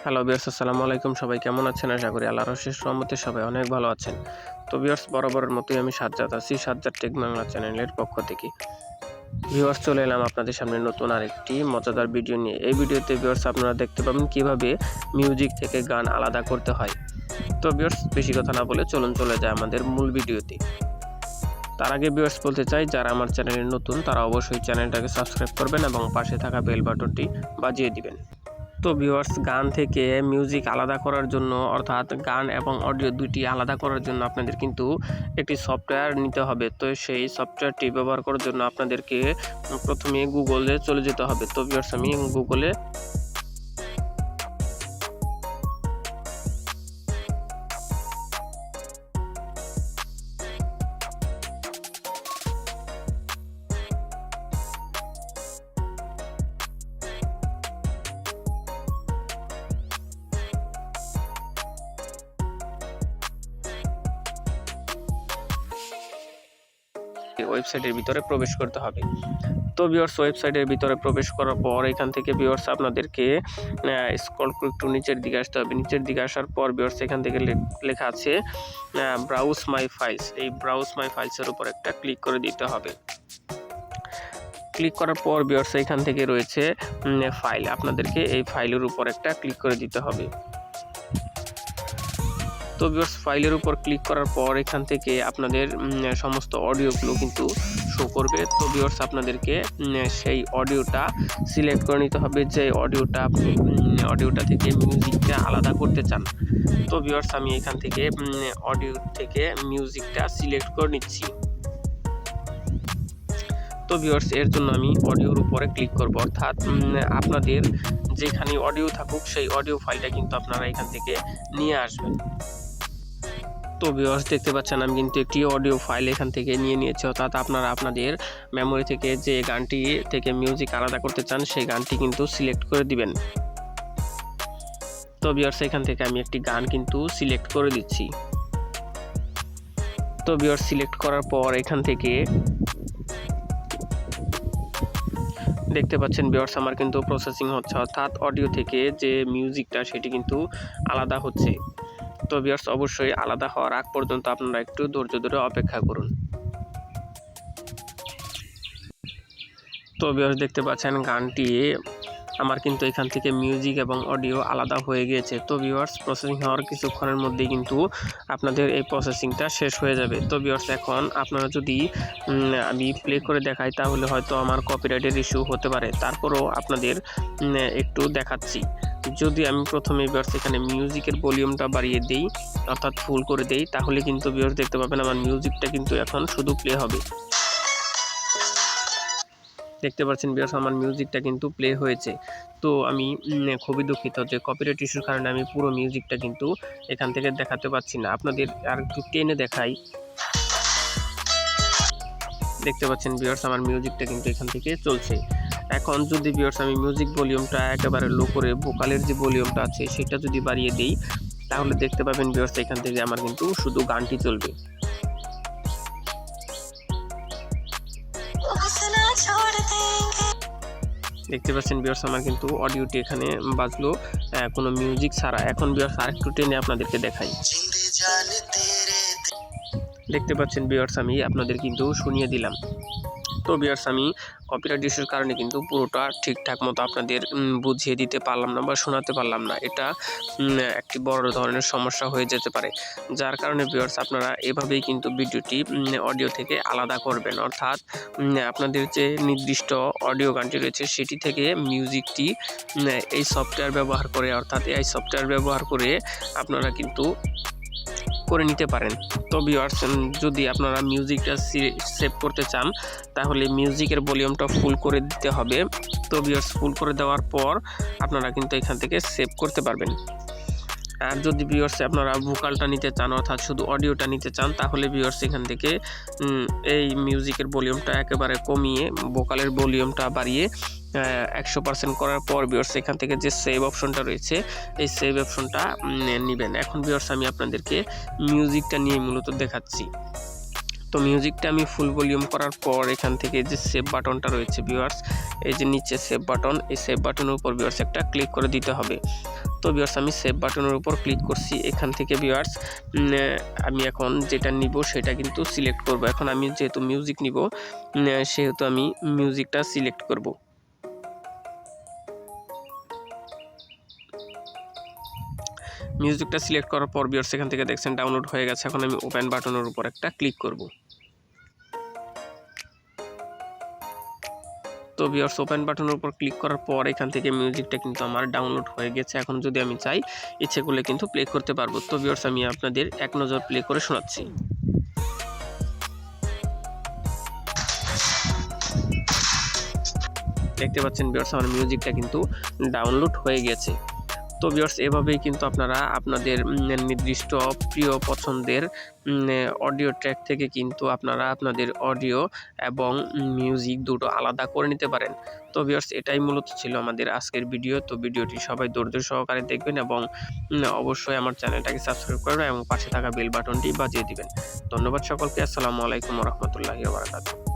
Hello viewers, আসসালামু আলাইকুম। সবাই কেমন আছেন? আশা করি আল্লাহর অশেষ রহমতে সবাই অনেক ভালো আছেন। তো ভিউয়ার্স, বরাবরের মতোই আমি সাজ্জাদ আছি, সাজ্জাদ টেক বাংলা চ্যানেলের পক্ষ থেকে। ভিউয়ার্স, চলে এলাম আপনাদের সামনে নতুন আরেকটি মজাদার ভিডিও নিয়ে। এই ভিডিওতে ভিউয়ার্স আপনারা দেখতে পাবেন কিভাবে মিউজিক থেকে গান আলাদা করতে হয়। তো ভিউয়ার্স, বেশি কথা না বলে চলুন চলে যায় আমাদের মূল ভিডিওতে। তার আগে ভিউয়ার্স বলতে চাই, যারা আমার চ্যানেলে নতুন তারা অবশ্যই চ্যানেলটাকে সাবস্ক্রাইব করবেন এবং পাশে থাকা বেল বাটনটি বাজিয়ে দিবেন। তো ভিউয়ার্স, গান থেকে মিউজিক আলাদা করার জন্য, অর্থাৎ গান এবং অডিও দুটি আলাদা করার জন্য আপনাদের কিন্তু একটি সফটওয়্যার নিতে হবে। তো সেই সফটওয়্যারটি ব্যবহার করার জন্য আপনাদেরকে প্রথমে গুগলে চলে যেতে হবে। তো ভিউয়ার্স, আমি গুগলে ওয়েবসাইটের ভিতরে প্রবেশ করতে হবে। তো ভিউয়ার্স, ওয়েবসাইটের ভিতরে প্রবেশ করার পর এখান থেকে ভিউয়ার্স আপনাদেরকে স্ক্রল করে একটু নিচের দিকে আসতে হবে। নিচের দিকে আসার পর ভিউয়ার্স এখান থেকে লেখা আছে ব্রাউজ মাই ফাইলস। এই ব্রাউজ মাই ফাইলসের উপর একটা ক্লিক করে দিতে হবে। ক্লিক করার পর ভিউয়ার্স এখান থেকে রয়েছে ফাইল। আপনাদেরকে এই ফাইলের উপর একটা ক্লিক করে দিতে হবে। তো ভিউয়ার্স, ফাইলের উপর ক্লিক করার পর এখান থেকে আপনাদের সমস্ত অডিওগুলো কিন্তু শো করবে। তো ভিউয়ার্স, আপনাদেরকে সেই অডিওটা সিলেক্ট করে নিতে হবে, যে অডিওটা আপনি অডিওটা থেকে মিউজিকটা আলাদা করতে চান। তো ভিউয়ার্স, আমি এখান থেকে অডিও থেকে মিউজিকটা সিলেক্ট করে নিচ্ছি। তো ভিউয়ার্স, এর জন্য আমি অডিওর উপরে ক্লিক করব, অর্থাৎ আপনাদের যেখানে অডিও থাকুক সেই অডিও ফাইলটা কিন্তু আপনারা এখান থেকে নিয়ে আসবেন। তো ভিউয়ার্স, দেখতে পাচ্ছেন আমি কিন্তু একটি অডিও ফাইল এখান থেকে নিয়ে নিয়েছি, অর্থাৎ আপনারা আপনাদের মেমোরি থেকে যে গানটি থেকে মিউজিক আলাদা করতে চান সেই গানটি কিন্তু সিলেক্ট করে দিবেন। তো ভিউয়ার্স, এখান থেকে আমি একটি গান কিন্তু সিলেক্ট করে দিচ্ছি। তো ভিউয়ার্স, সিলেক্ট করার পর এখান থেকে দেখতে পাচ্ছেন ভিউয়ার্স আমার কিন্তু প্রসেসিং হচ্ছে, অর্থাৎ অডিও থেকে যে মিউজিকটা সেটি কিন্তু আলাদা হচ্ছে। তো ভিউয়ার্স, অবশ্যই আলাদা হওয়ার আগ পর্যন্ত আপনারা একটু ধৈর্য ধরে অপেক্ষা করুন। তো ভিউয়ার্স, দেখতে পাচ্ছেন গানটি আমার কিন্তু এখান থেকে মিউজিক এবং অডিও আলাদা হয়ে গিয়েছে। তো ভিউয়ার্স, প্রসেসিং হওয়ার কিছুক্ষণের মধ্যেই কিন্তু আপনাদের এই প্রসেসিংটা শেষ হয়ে যাবে। তো ভিউয়ার্স, এখন আপনারা যদি আমি প্লে করে দেখাই তাহলে হয়তো আমার কপিরাইটের ইস্যু হতে পারে। তারপরও আপনাদের একটু দেখাচ্ছি। যদি আমি প্রথমে ভিউয়ার্স এখানে মিউজিকের ভলিউমটা বাড়িয়ে দেই, অর্থাৎ ফুল করে দেই, তাহলে কিন্তু ভিউয়ার্স দেখতে পাবেন আমার মিউজিকটা কিন্তু এখন শুধু প্লে হবে। দেখতে পাচ্ছেন ভিউয়ার্স আমার মিউজিকটা কিন্তু প্লে হয়েছে। তো আমি খুবই দুঃখিত যে কপিরাইট ইস্যুর কারণে আমি পুরো মিউজিকটা কিন্তু এখান থেকে দেখাতে পাচ্ছি না। আপনাদের আর একটু টেনে দেখাই। দেখতে পাচ্ছেন ভিউয়ার্স আমার মিউজিকটা কিন্তু এখান থেকে চলছে। এখন যদি ভিউয়ার্স আমি মিউজিক ভলিউমটা একেবারে লো করে ভোকালের যে ভলিউমটা আছে সেটা যদি বাড়িয়ে দেই, তাহলে দেখতে পাবেন ভিউয়ার্স এখান থেকে আমার কিন্তু শুধু গানটি চলবে। দেখতে পাচ্ছেন ভিউয়ার্স আমার কিন্তু অডিওটি এখানে বাজলো কোনো মিউজিক ছাড়া। এখন ভিউয়ার্স আরেকটু টেনে আপনাদেরকে দেখাই। দেখতে পাচ্ছেন ভিউয়ার্স আমি আপনাদের কিন্তু শুনিয়ে দিলাম। তো ভিউয়ার্স, আমি কপিরাইট ইস্যুর কারণে কিন্তু পুরোটা ঠিকঠাক মতো আপনাদের বুঝিয়ে দিতে পারলাম না বা শোনাতে পারলাম না। এটা একটি বড় ধরনের সমস্যা হয়ে যেতে পারে, যার কারণে ভিউয়ার্স আপনারা এভাবেই কিন্তু ভিডিওটি অডিও থেকে আলাদা করবেন, অর্থাৎ আপনাদের যে নির্দিষ্ট অডিও গানটি রয়েছে সেটি থেকে মিউজিকটি এই সফটওয়্যার ব্যবহার করে, অর্থাৎ এই সফটওয়্যার ব্যবহার করে আপনারা কিন্তু করে নিতে পারেন। তো ভিউয়ার্স, যদি আপনারা মিউজিকটা সেভ করতে চান তাহলে মিউজিকের ভলিউমটা ফুল করে দিতে হবে। তো ভিউয়ার্স, ফুল করে দেওয়ার পর আপনারা কিন্তু এখান থেকে সেভ করতে পারবেন। আর যদি ভিউয়ার্স আপনারা ভোকালটা নিতে চান, অর্থাৎ শুধু অডিওটা নিতে চান, তাহলে ভিউয়ার্স এখান থেকে এই মিউজিকের ভলিউমটা একেবারে কমিয়ে ভোকালের ভলিউমটা বাড়িয়ে 100% করার পর ভিউয়ার্স এখান থেকে যে সেভ অপশনটা রয়েছে এই সেভ অপশনটা নেবেন। এখন ভিউয়ার্স আমি আপনাদেরকে মিউজিকটা নিয়ে মূলত দেখাচ্ছি। তো মিউজিকটা আমি ফুল ভলিউম করার পর এখান থেকে যে সেভ বাটনটা রয়েছে ভিউয়ার্স, এই যে নিচে সেভ বাটন, এই সেভ বাটনের উপর ভিউয়ার্স একটা ক্লিক করে দিতে হবে। তো তো ভিউয়ার্স আমি সেভ বাটনের উপর ক্লিক করছি। এখান থেকে ভিউয়ার্স আমি এখন যেটা নিব সেটা কিন্তু সিলেক্ট করব। এখন আমি যেহেতু মিউজিক নিব সেহেতু আমি মিউজিকটা সিলেক্ট করব। মিউজিকটা সিলেক্ট করার পর ভিউয়ার্স এখান থেকে দেখছেন ডাউনলোড হয়ে গেছে। এখন আমি ওপেন বাটনের উপর একটা ক্লিক করব। তো ভিউয়ার্স ওপেন বাটনের উপর ক্লিক করার পর এখান থেকে মিউজিকটা কিন্তু আমার ডাউনলোড হয়ে গেছে। এখন যদি আমি চাই ইচ্ছে করলে কিন্তু প্লে করতে পারবো। তো ভিউয়ার্স আমি আপনাদের এক নজর প্লে করে শোনাচ্ছি। দেখতে পাচ্ছেন ভিউয়ার্স আমার মিউজিকটা কিন্তু ডাউনলোড হয়ে গেছে। তো ভিউয়ার্স এভাবেই কিন্তু আপনারা আপনাদের নির্দিষ্ট প্রিয় পছন্দের অডিও ট্র্যাক থেকে কিন্তু আপনারা আপনাদের অডিও এবং মিউজিক দুটো আলাদা করে নিতে পারেন। তো ভিউয়ার্স এটাই মূলত ছিল আমাদের আজকের ভিডিও। তো ভিডিওটি সবাই ধৈর্য সহকারে দেখবেন এবং অবশ্যই আমার চ্যানেলটাকে সাবস্ক্রাইব করবেন এবং পাশে থাকা বেল বাটনটি বাজিয়ে দিবেন। ধন্যবাদ সকলকে। আসসালামু আলাইকুম ওয়া রাহমাতুল্লাহি ওয়া বারাকাতুহু।